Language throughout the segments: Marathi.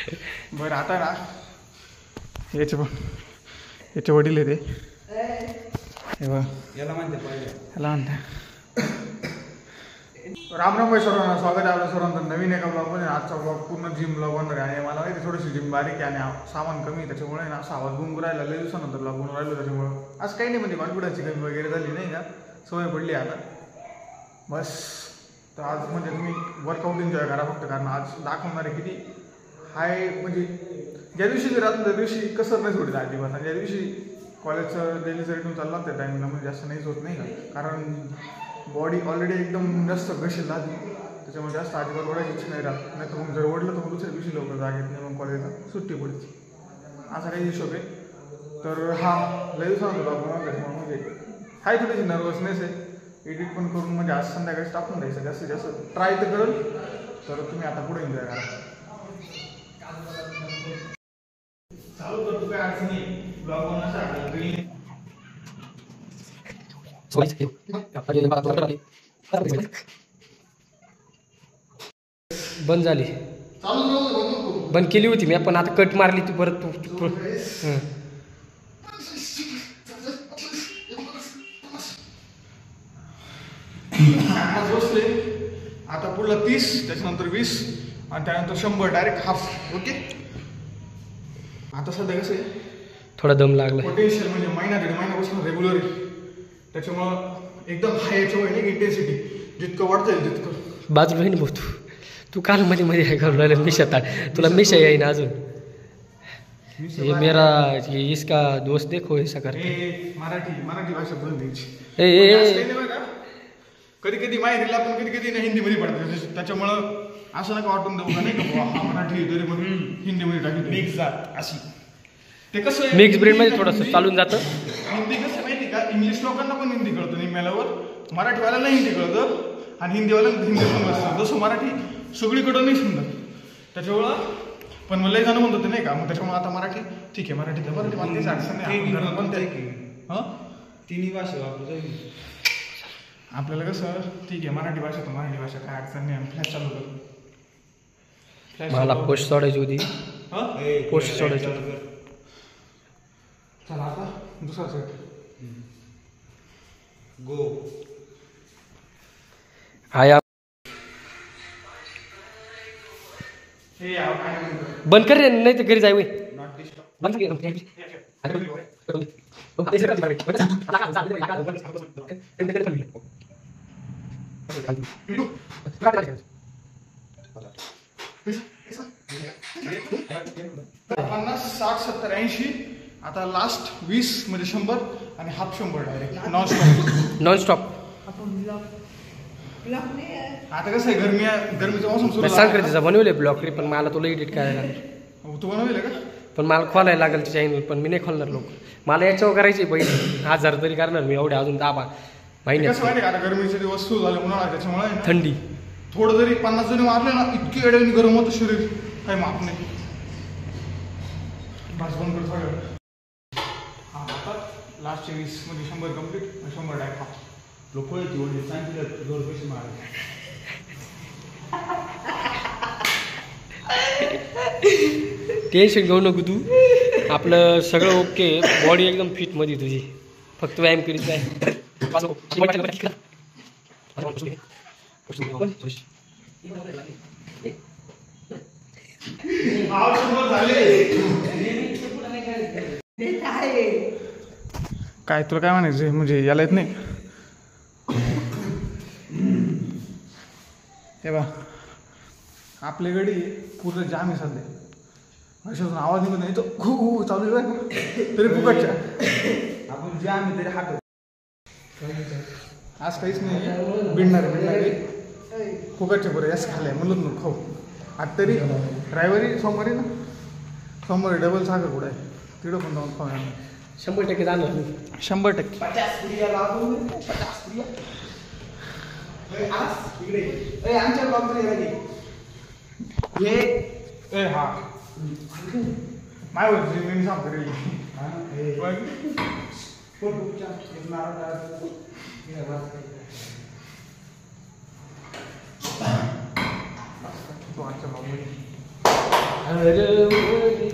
बरं आता ना याचे वडील आहे ते याला म्हणते राम राम भाई सर्वांना स्वागत आहे आपल्या सर्वांचं नवीन एका ब्लॉगमध्ये. आजचा ब्लॉग पूर्ण जिम ब्लॉग बनणार आहे आणि मला माहिती थोडीशी जिम बारीक आहे आणि सामान कमी, त्याच्यामुळे ना असा आवाज गुंगू राहिला. लय दिवसानंतर ब्लॉग बनवून राहिलो, त्याच्यामुळं आज काही नाही म्हणजे कॉन्फिडन्सची कमी वगैरे झाली नाही का, सवय पडली आता बस. तर आज म्हणजे तुम्ही वर्कआउट एन्जॉय करा फक्त, कारण आज दाखवणार आहे किती हाय. म्हणजे ज्या दिवशी जर राहतो त्या दिवशी कसं नाही सोडत अजिबात, आणि ज्या दिवशी कॉलेजचं डेलीचं रेटून चालला त्या टायमिंगला म्हणजे जास्त नाहीच होत नाही का, कारण बॉडी ऑलरेडी एकदम जास्त घशील झाली, त्याच्यामुळे जास्त अजिबात ओढायची इच्छा नाही राहत. नाही तर मग जर ओढलं तर मग दुसऱ्या दिवशी लवकर जाग येत नाही, मग कॉलेजला सुट्टी पडते, असा काही हिशोब आहे. तर हा लय दिवसानंतर ब्लॉग त्याच्यामुळे म्हणजे हाय थोडीशी नर्वसनेस आहे. एडिट पण करून म्हणजे आज संध्याकाळी टाकून द्यायचं, जास्तीत जास्त ट्राय तर करेल. तर तुम्ही आता पुढे एन्जॉय करा. चालू करतो काय अडचण नाही, ब्लॉग बनवण्यासाठी बंद झाली, बंद केली होती मी पण आता कट मारली ती परत. बसले आता पुढला 30, त्याच्यानंतर 20 आणि त्यानंतर 100 डायरेक्ट हाफ. ओके. आता सध्या कसं आहे थोडा दम लागला, पोटेन्शियल म्हणजे महिना दीड महिन्यापासून रेग्युलर आहे, त्याच्यामुळं एकदम हाय याच्या वय नाही इंटेन्सिटी जितकं वाढतं येईल तितकं. बाजूला नाही भाऊ, तू काल मध्ये मध्ये काय करू राहिला मिशा ताट, तुला मिशा येईना अजून. ये मेरा ये इसका दोस्त देखो ऐसा करते. मराठी भाषा बोल द्यायची. कधी कधी माहेरीला पण कधी कधी हिंदी मध्ये पडते, त्याच्यामुळं असं नका वाटून देऊ का नाही का हा मराठी तरी म्हणून हिंदी मध्ये टाकली मिक्स जात अशी. ते कसं मिक्स ब्रेड मध्ये थोडंसं चालून जातं. हिंदी कसं माहिती का, इंग्लिश लोकांना पण हिंदी कळतं निम्म्यालावर, मराठीवाल्यांना हिंदी कळतं आणि हिंदीवाल्यांना हिंदी समजतं. जसं मराठी सगळीकडं नाही समजत, त्याच्यामुळं पण मला लय जण म्हणत होते नाही का, मग त्याच्यामुळे आता मराठी ठीक आहे, मराठी तर मराठी मला तेच अडचण नाही पण ते तिन्ही भाषा वापरू आपल्याला कसं ठीक आहे, मराठी भाषा तर मराठी भाषा काय अडचण नाही. फ्लॅश चालू कर, मला पोस्ट सोडायची होती, पोस्ट सोडायची होती. चला आता दुसरा सेट गो. आया बंद कर रे, नाही तर घरी जाय वय. बंद पन्नास 60 70 80. आता लास्ट 20 म्हणजे 100 आणि हाफ 100 डायरेक्ट नॉन स्टॉप. आता कसं आहे गरमीचा मोसम सुरू संक्रांतीचा बनवले ब्लॉग रे, पण मला तुला एडिट करायला लागेल. तू बनवले का? पण मला खोलायला लागेल चॅनल, पण मी नाही खोलणार. लोक मला याच्यावर करायची पहिले 1000 तरी करणार मी, एवढे अजून 10 महिन्यात. कसं माहिती का, आता गरमीचे दिवस सुरू झाले, उन्हाळा, त्याच्यामुळे थंडी थोडं जरी 50 जरी मारले ना, इतकी अडवणी गरम होतं शरीर, काही माप नाही. बस बंद करतो सगळं. हा आता लास्टचे 20 म्हणजे 100 कम्प्लीट, 100 डायरेक्ट हाफ. लोक येते सांगितलं 2 पैसे मारायचे. टेन्शन घेऊ नको तू, आपलं सगळं ओके, बॉडी एकदम फिट मध्ये तुझी, फक्त व्यायाम करीत जाय. काय तुला काय म्हणायचं म्हणजे याला येत नाही. हे बा आपली गाडी पूर्ण जाम आहे सध्या, अशातून आवाज निघत नाही, तो खूप चालू आहे तरी फुकटच्या आपण जाम आहे तरी हात. आज काहीच नाही, बिडणार फुकटच्या बरं जास्त खाल्लंय म्हणून नको खाऊ. आता तरी ड्रायव्हरी सोमवारी ना, सोमवारी डबल साखर कुठं आहे तिकडं पण जाऊन खाऊ. 100% जाणार, 100%. 50 आमच्या बाबतीत हे हा माय मी सांग करेल. हरवली.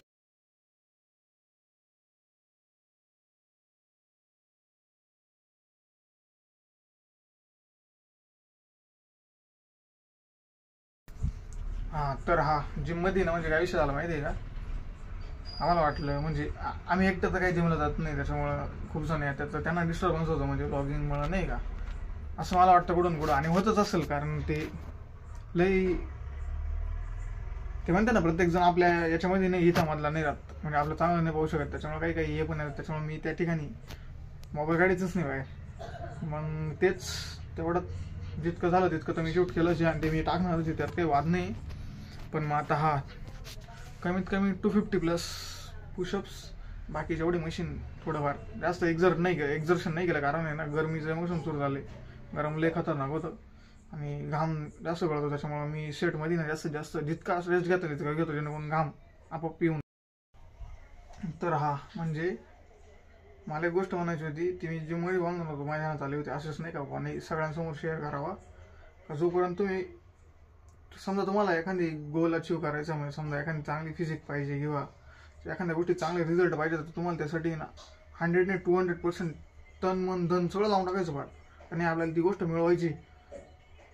हां तर हा जिममध्ये ना म्हणजे काय विषय झाला माहिती आहे का, आम्हाला वाटलं म्हणजे आम्ही एकटं तर काही जिमला जात नाही, त्याच्यामुळं खूप जण येतात तर त्यांना डिस्टर्बन्स होतं म्हणजे ब्लॉगिंगमुळं नाही का, असं मला वाटतं कुठून कुठं. आणि होतच असेल कारण ते लई ते म्हणते ना प्रत्येक जण आपल्या याच्यामध्ये नाही हितामधला नाही राहत, म्हणजे आपलं चांगलं नाही पाहू शकत, त्याच्यामुळे काही काही हे पण आहे. त्याच्यामुळे मी त्या ठिकाणी मोबाईल काढायचंच नाही बाहेर. मग तेच तेवढं जितकं झालं तितकं तर मी शूट केलंच आहे आणि ते मी टाकणारच आहे, त्यात काही वाद नाही. पण मग आता हा कमीत कमी 250+ पुशअप्स, बाकी जेवढी मशीन थोडंफार जास्त एक्झर्शन नाही केलं, कारण आहे ना गरमीचं मोसम सुरू झाले, गरम लय खतरनाक होतं आणि घाम जास्त गळतो. त्याच्यामुळे मी सेटमध्ये ना जास्तीत जास्त जितका रेस्ट घेतो तितका घेतो, जेणेकरून घाम आपोआप पिऊन. तर हा म्हणजे मला एक गोष्ट म्हणायची होती, ती मी जिममध्ये बोलणार होतो, माझ्या हातात आली होती, असंच नाही का नाही सगळ्यांसमोर शेअर करावा का. जोपर्यंत तुम्ही समजा तुम्हाला एखादी गोल अचीव करायचा, म्हणजे समजा एखादी चांगली फिजिक पाहिजे किंवा एखाद्या गोष्टी चांगले रिझल्ट पाहिजे, तर तुम्हाला त्यासाठी ना 100 ने 200% तन मन धन सगळं लावून टाकायचं पाठ आणि आपल्याला ती गोष्ट मिळवायची.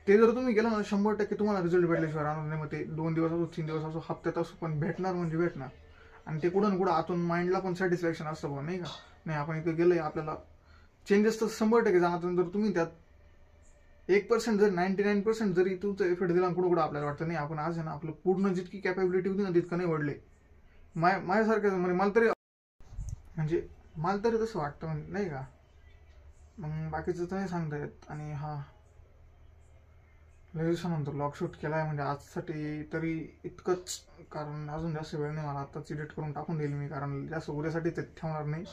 ते जर तुम्ही केलं ना 100% तुम्हाला रिझल्ट भेटल्याशिवाय राहणार नाही. मग ते 2 दिवस असो, 3 दिवस असो, हप्त्यात असो, पण भेटणार म्हणजे भेटणार. आणि ते कुठं कुठं आतून माइंडला पण सॅटिस्फॅक्शन असतं बघा नाही का, नाही आपण इथं गेलंय आपल्याला चेंजेस तर 100% जाणार. जर तुम्ही त्यात 1% जर 99% जरी तुमचं एफर्ट दिला कुठं कुठं आपल्याला वाटतं नाही आपण आज आहे ना आपलं पूर्ण जितकी कॅपॅबिलिटी होती ना तितकं नाही वाढले. माझ्यासारखं म्हणजे मला तरी तसं वाटतं म्हणजे नाही का. मग बाकीचं तर नाही सांगता येत. आणि हा लय दिवसानंतर ब्लॉग शूट केलाय म्हणजे आजसाठी तरी इतकंच, कारण अजून जास्त वेळ नाही मला, आत्ताच एडिट करून टाकून देईल मी, कारण जास्त उद्यासाठी ते ठेवणार नाही,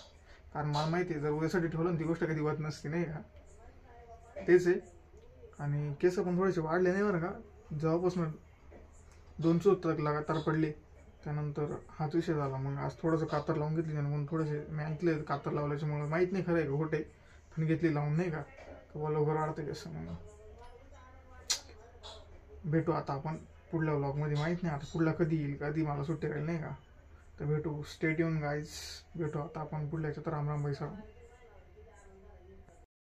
कारण मला माहिती आहे जर उद्यासाठी ठेवलं ती गोष्ट कधी होत नसते नाही का. तेच आहे. आणि केस पण थोडेसे वाढले नाही बरं का, जेव्हापासून 2 चूत लगातार पडले त्यानंतर हाच विषय झाला. मग आज थोडंसं कातर लावून घेतली आणि मग थोडेसे मी ऐकले कातर लावल्याच्यामुळे, माहीत नाही खरं आहे का खोटे, पण घेतली लावून नाही का, तर लवकर वाढतं केस. मग भेटू आता आपण पुढल्या व्लॉगमध्ये, माहीत नाही आता पुढला कधी येईल, कधी मला सुट्टी राहील नाही का, तर भेटू. स्टे ट्यून गाईज, भेटू आता आपण पुढल्या याच्यात. राम राम भाई सर.